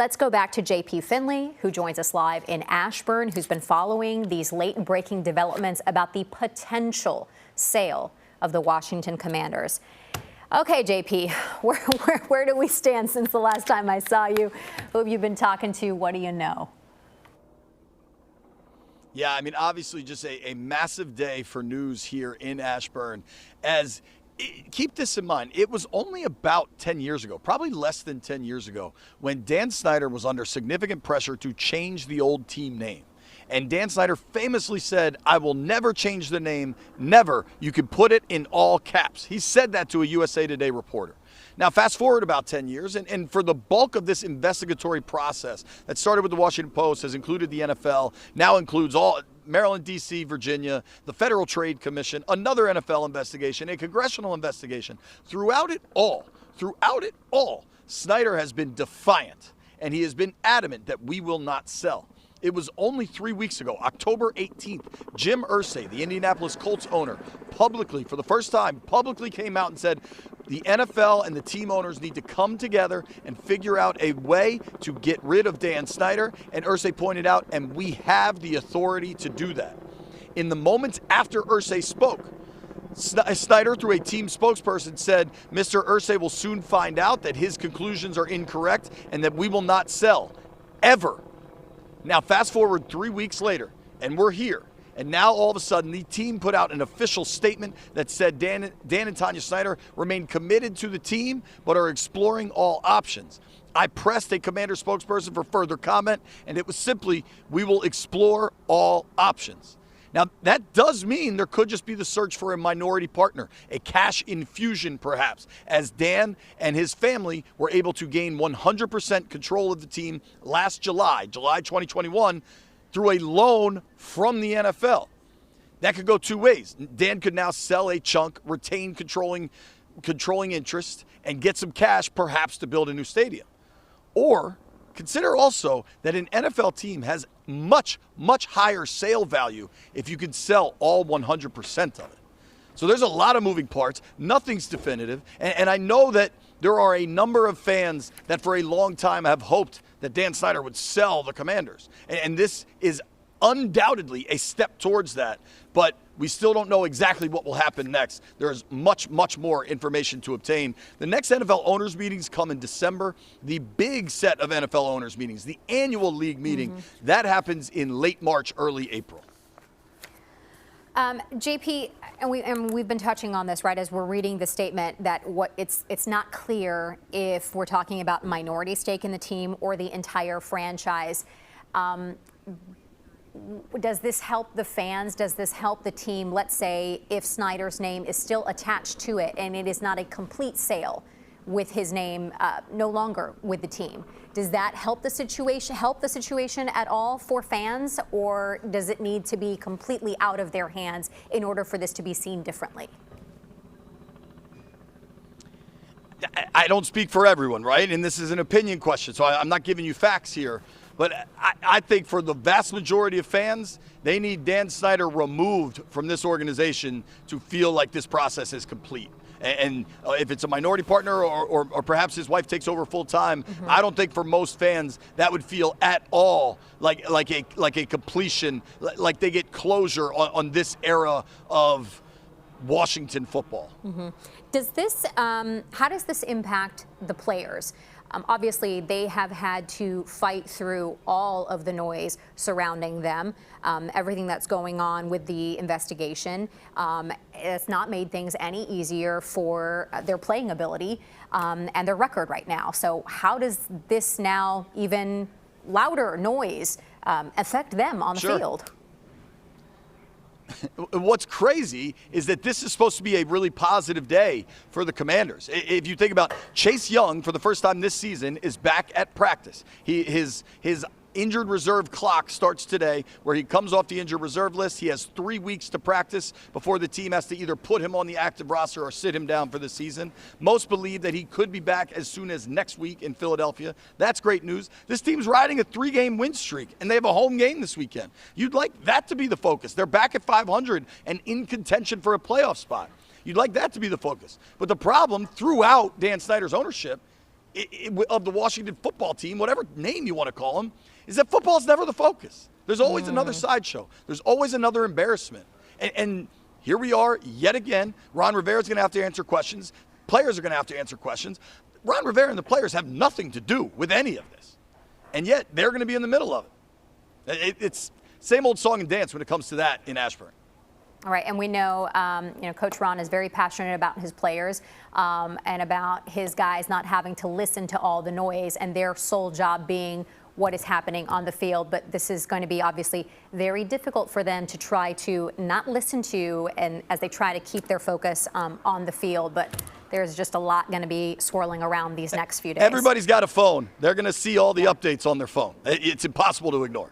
let's go back to JP Finley, who joins us live in Ashburn, who's been following these late breaking developments about the potential sale of the Washington Commanders. Okay, JP, where do we stand since the last time I saw you? Who have you been talking to? What do you know? Yeah, I mean, obviously just a massive day for news here in Ashburn. Keep this in mind, it was only about 10 years ago, probably less than 10 years ago, when Dan Snyder was under significant pressure to change the old team name. And Dan Snyder famously said, "I will never change the name, never. You can put it in all caps." He said that to a USA Today reporter. Now, fast forward about 10 years, and for the bulk of this investigatory process that started with the Washington Post, has included the NFL, now includes all Maryland, D.C., Virginia, the Federal Trade Commission, another NFL investigation, a congressional investigation. Throughout it all, Snyder has been defiant, and he has been adamant that we will not sell. It was only 3 weeks ago, October 18th, Jim Irsay, the Indianapolis Colts owner, publicly, for the first time, publicly came out and said the NFL and the team owners need to come together and figure out a way to get rid of Dan Snyder. And Irsay pointed out, and we have the authority to do that. In the moments after Irsay spoke, Snyder, through a team spokesperson, said Mr. Irsay will soon find out that his conclusions are incorrect and that we will not sell, ever. Now, fast forward 3 weeks later, and we're here. And now, all of a sudden, the team put out an official statement that said Dan and Tanya Snyder remain committed to the team, but are exploring all options. I pressed a Commander spokesperson for further comment, and it was simply, we will explore all options. Now, that does mean there could just be the search for a minority partner, a cash infusion perhaps, as Dan and his family were able to gain 100% control of the team last July 2021, through a loan from the NFL. That could go two ways. Dan could now sell a chunk, retain controlling interest, and get some cash perhaps to build a new stadium. Or consider also that an NFL team has much higher sale value if you can sell all 100% of it. So there's a lot of moving parts. Nothing's definitive. And I know that there are a number of fans that for a long time have hoped that Dan Snyder would sell the Commanders. And this is undoubtedly a step towards that. But we still don't know exactly what will happen next. There's much more information to obtain. The next NFL owners meetings come in December. The big set of NFL owners meetings, the annual league meeting, that happens in late March, early April. JP, and we've been touching on this, right, as we're reading the statement, that it's not clear if we're talking about minority stake in the team or the entire franchise. Does this help the fans? Does this help the team? Let's say if Snyder's name is still attached to it and it is not a complete sale with his name no longer with the team. Does that help the situation at all for fans, or does it need to be completely out of their hands in order for this to be seen differently? I don't speak for everyone, right? And this is an opinion question, so I'm not giving you facts here. But I think for the vast majority of fans, they need Dan Snyder removed from this organization to feel like this process is complete. And if it's a minority partner or perhaps his wife takes over full time, I don't think for most fans that would feel at all like a completion, like they get closure on this era of Washington football. Does this, how does this impact the players? Obviously, they have had to fight through all of the noise surrounding them, everything that's going on with the investigation. It's not made things any easier for their playing ability and their record right now. So how does this now even louder noise affect them on the field? What's crazy is that this is supposed to be a really positive day for the Commanders. If you think about Chase Young, for the first time this season, is back at practice. His injured reserve clock starts today, where he comes off the injured reserve list. He has 3 weeks to practice before the team has to either put him on the active roster or sit him down for the season. Most believe that he could be back as soon as next week in Philadelphia. That's great news. This team's riding a 3-game win streak, and they have a home game this weekend. You'd like that to be the focus. They're back at 500 and in contention for a playoff spot. You'd like that to be the focus. But the problem throughout Dan Snyder's ownership of the Washington football team, whatever name you want to call them, is that football is never the focus. There's always another sideshow. There's always another embarrassment. And here we are yet again. Ron Rivera's going to have to answer questions. Players are going to have to answer questions. Ron Rivera and the players have nothing to do with any of this. And yet they're going to be in the middle of it. It's same old song and dance when it comes to that in Ashburn. All right, and we know, Coach Ron is very passionate about his players and about his guys not having to listen to all the noise and their sole job being what is happening on the field. But this is going to be obviously very difficult for them to try to not listen to, and as they try to keep their focus on the field. But there's just a lot going to be swirling around these next few days. Everybody's got a phone. They're going to see all the updates on their phone. It's impossible to ignore.